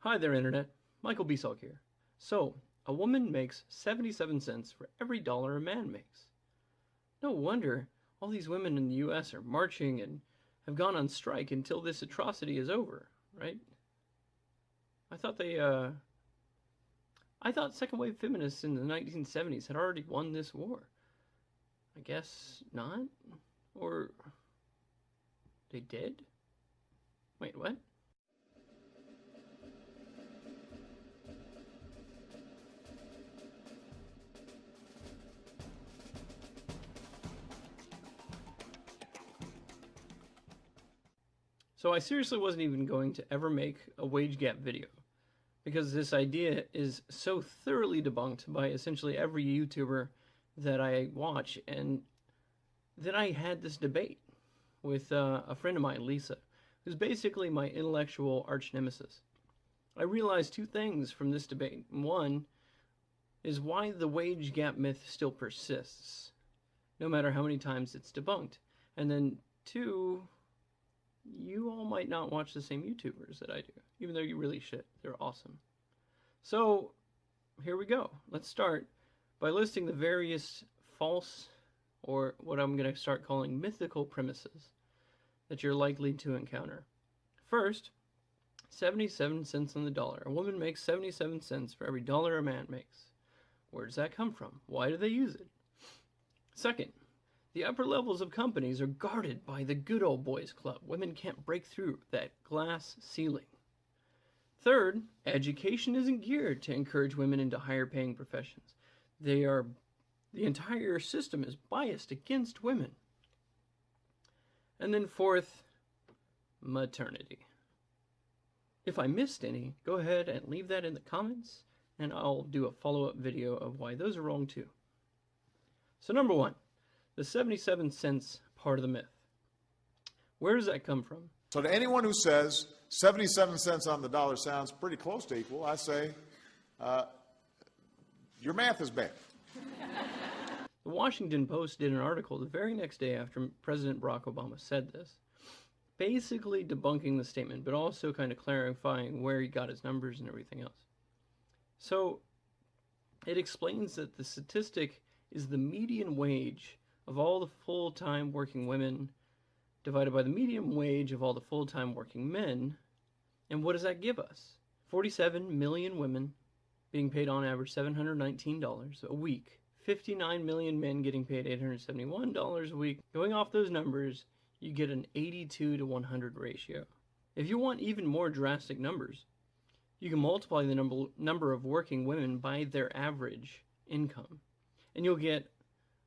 Hi there, Internet. Michael Besalk here. So, a woman makes 77 cents for every dollar a man makes. No wonder all these women in the US are marching and have gone on strike until this atrocity is over, right? I thought second wave feminists in the 1970s had already won this war. I guess not? Or they did? Wait, what? So I seriously wasn't even going to ever make a wage gap video, because this idea is so thoroughly debunked by essentially every YouTuber that I watch, and then I had this debate with a friend of mine, Lisa, who's basically my intellectual arch nemesis. I realized two things from this debate. One is why the wage gap myth still persists, no matter how many times it's debunked. And then two, you all might not watch the same YouTubers that I do, even though you really should. They're awesome. So here we go. Let's start by listing the various false, or what I'm going to start calling mythical premises that you're likely to encounter. First, 77 cents on the dollar. A woman makes 77 cents for every dollar a man makes. Where does that come from? Why do they use it? Second, the upper levels of companies are guarded by the good old boys club. Women can't break through that glass ceiling. Third, education isn't geared to encourage women into higher paying professions. The entire system is biased against women. And then fourth, maternity. If I missed any, go ahead and leave that in the comments, and I'll do a follow-up video of why those are wrong too. So number one, the 77 cents part of the myth. Where does that come from? So to anyone who says 77 cents on the dollar sounds pretty close to equal, I say, your math is bad. The Washington Post did an article the very next day after President Barack Obama said this, basically debunking the statement, but also kind of clarifying where he got his numbers and everything else. So it explains that the statistic is the median wage of all the full-time working women divided by the median wage of all the full-time working men. And what does that give us? 47 million women being paid on average $719 a week. 59 million men getting paid $871 a week. Going off those numbers, you get an 82 to 100 ratio. If you want even more drastic numbers, you can multiply the number of working women by their average income, and you'll get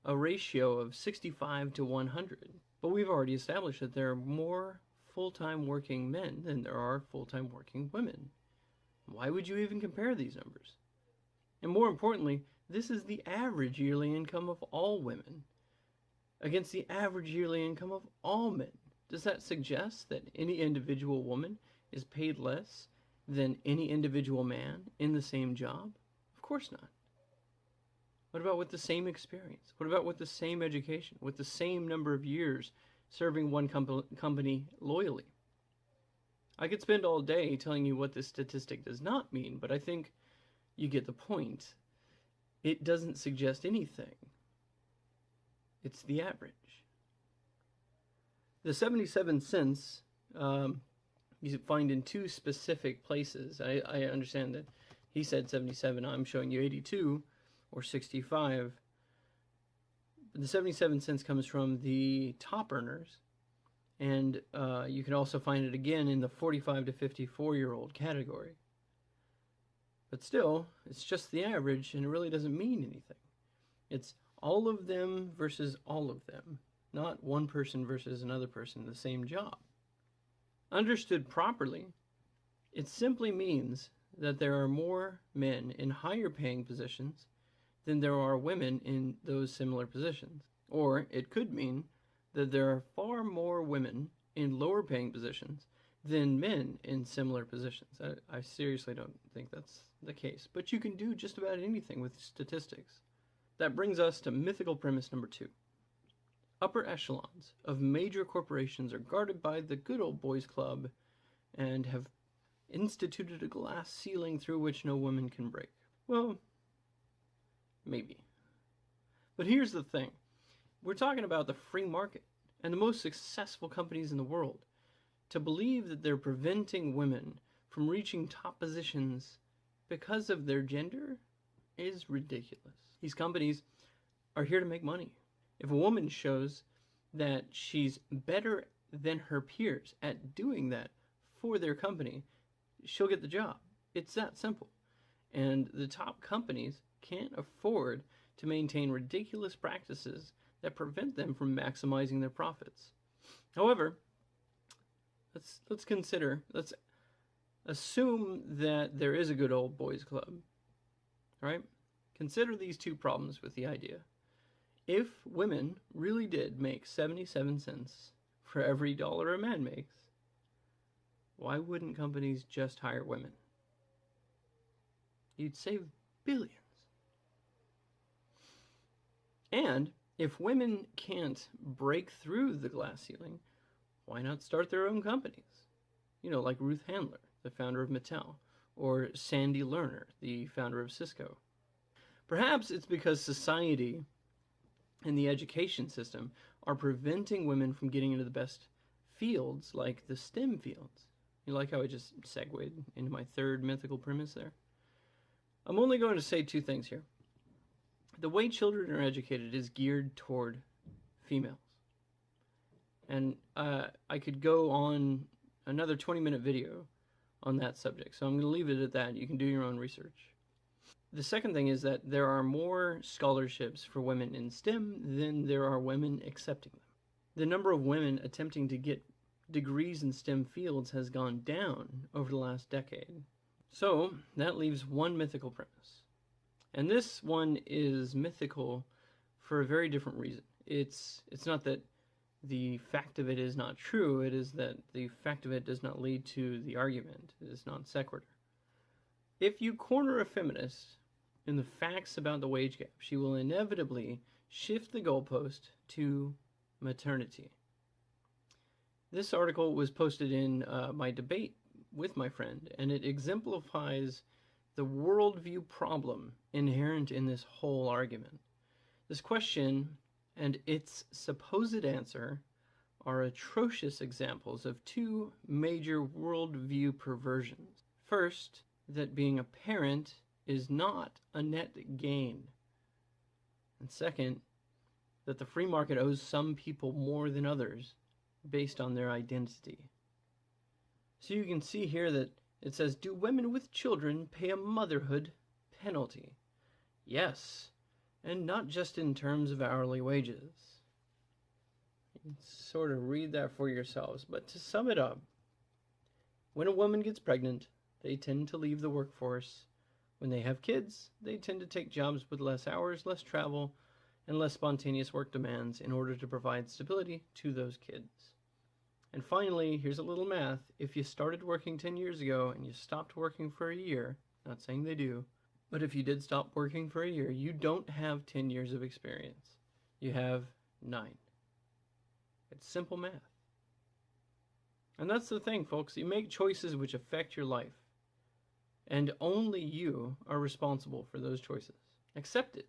a ratio of 65 to 100. But we've already established that there are more full-time working men than there are full-time working women. Why would you even compare these numbers? And more importantly, this is the average yearly income of all women against the average yearly income of all men. Does that suggest that any individual woman is paid less than any individual man in the same job? Of course not. What about with the same experience? What about with the same education? With the same number of years serving one company loyally? I could spend all day telling you what this statistic does not mean, but I think you get the point. It doesn't suggest anything. It's the average. The 77 cents you find in two specific places. I understand that he said 77, I'm showing you 82 or 65. The 77 cents comes from the top earners, and you can also find it again in the 45 to 54-year-old category. But still, it's just the average, and it really doesn't mean anything. It's all of them versus all of them, not one person versus another person in the same job. Understood properly, it simply means that there are more men in higher paying positions than there are women in those similar positions. Or it could mean that there are far more women in lower paying positions than men in similar positions. I seriously don't think that's the case, but you can do just about anything with statistics. That brings us to mythical premise number 2. Upper echelons of major corporations are guarded by the good old boys club and have instituted a glass ceiling through which no woman can break. Well, maybe. But here's the thing. We're talking about the free market and the most successful companies in the world. To believe that they're preventing women from reaching top positions because of their gender is ridiculous. These companies are here to make money. If a woman shows that she's better than her peers at doing that for their company, she'll get the job. It's that simple. And the top companies can't afford to maintain ridiculous practices that prevent them from maximizing their profits. However, let's assume that there is a good old boys club. All right? Consider these two problems with the idea. If women really did make 77 cents for every dollar a man makes, why wouldn't companies just hire women? You'd save billions. And if women can't break through the glass ceiling, why not start their own companies? You know, like Ruth Handler, the founder of Mattel, or Sandy Lerner, the founder of Cisco. Perhaps it's because society and the education system are preventing women from getting into the best fields, like the STEM fields. You like how I just segued into my third mythical premise there? I'm only going to say two things here. The way children are educated is geared toward females. And I could go on another 20-minute video on that subject, so I'm going to leave it at that. You can do your own research. The second thing is that there are more scholarships for women in STEM than there are women accepting them. The number of women attempting to get degrees in STEM fields has gone down over the last decade. So that leaves one mythical premise. And this one is mythical for a very different reason. It's not that the fact of it is not true, it is that the fact of it does not lead to the argument. It is non sequitur. If you corner a feminist in the facts about the wage gap, she will inevitably shift the goalpost to maternity. This article was posted in my debate with my friend, and it exemplifies the worldview problem inherent in this whole argument. This question and its supposed answer are atrocious examples of two major worldview perversions. First, that being a parent is not a net gain. And second, that the free market owes some people more than others based on their identity. So you can see here that it says, do women with children pay a motherhood penalty? Yes, and not just in terms of hourly wages. You can sort of read that for yourselves, but to sum it up, when a woman gets pregnant, they tend to leave the workforce. When they have kids, they tend to take jobs with less hours, less travel, and less spontaneous work demands in order to provide stability to those kids. And finally, here's a little math. If you started working 10 years ago and you stopped working for a year, not saying they do, but if you did stop working for a year, you don't have 10 years of experience. You have 9. It's simple math. And that's the thing, folks. You make choices which affect your life. And only you are responsible for those choices. Accept it.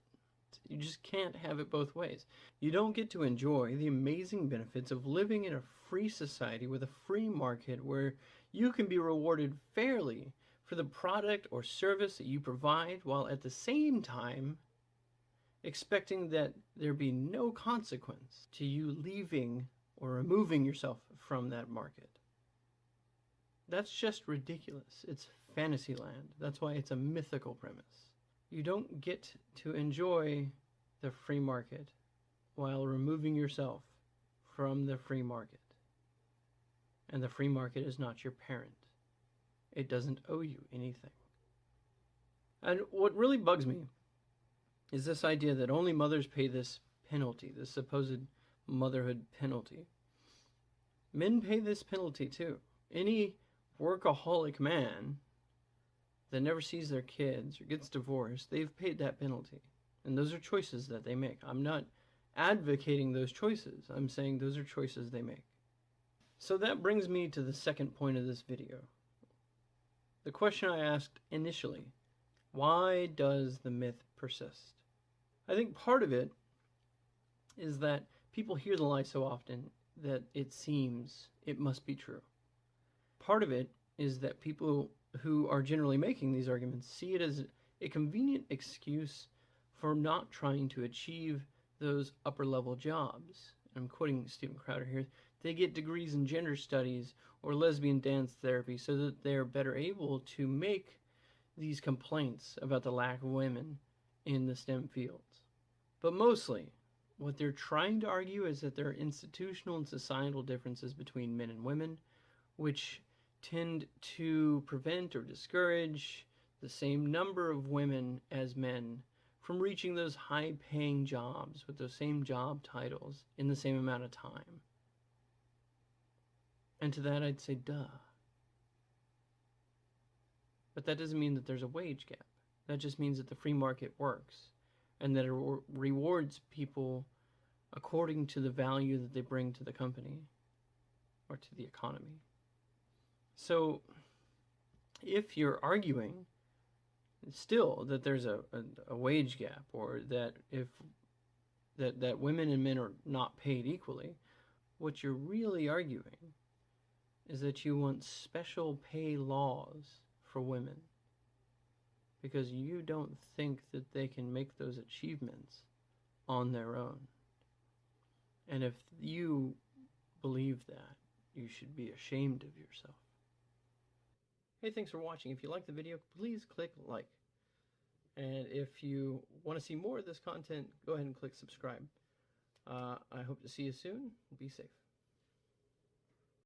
You just can't have it both ways. You don't get to enjoy the amazing benefits of living in a free society with a free market where you can be rewarded fairly for the product or service that you provide, while at the same time expecting that there be no consequence to you leaving or removing yourself from that market. That's just ridiculous. It's fantasy land. That's why it's a mythical premise. You don't get to enjoy the free market while removing yourself from the free market. And the free market is not your parent. It doesn't owe you anything. And what really bugs me is this idea that only mothers pay this penalty, this supposed motherhood penalty. Men pay this penalty too. Any workaholic man that never sees their kids or gets divorced, they've paid that penalty. And those are choices that they make. I'm not advocating those choices. I'm saying those are choices they make. So that brings me to the second point of this video. the question I asked initially, why does the myth persist? I think part of it is that people hear the lie so often that it seems it must be true. Part of it is that people who are generally making these arguments see it as a convenient excuse for not trying to achieve those upper level jobs. I'm quoting StevenCrowder here. They get degrees in gender studies or lesbian dance therapy so that they're better able to make these complaints about the lack of women in the STEM fields. But mostly, what they're trying to argue is that there are institutional and societal differences between men and women, which tend to prevent or discourage the same number of women as men from reaching those high-paying jobs with those same job titles in the same amount of time. And to that I'd say, duh. But that doesn't mean that there's a wage gap. That just means that the free market works and that it rewards people according to the value that they bring to the company or to the economy. So if you're arguing still that there's a wage gap, or that that women and men are not paid equally, what you're really arguing is that you want special pay laws for women because you don't think that they can make those achievements on their own. And if you believe that, you should be ashamed of yourself. Hey, thanks for watching. If you liked the video, please click like. And if you want to see more of this content, go ahead and click subscribe. I hope to see you soon. Be safe.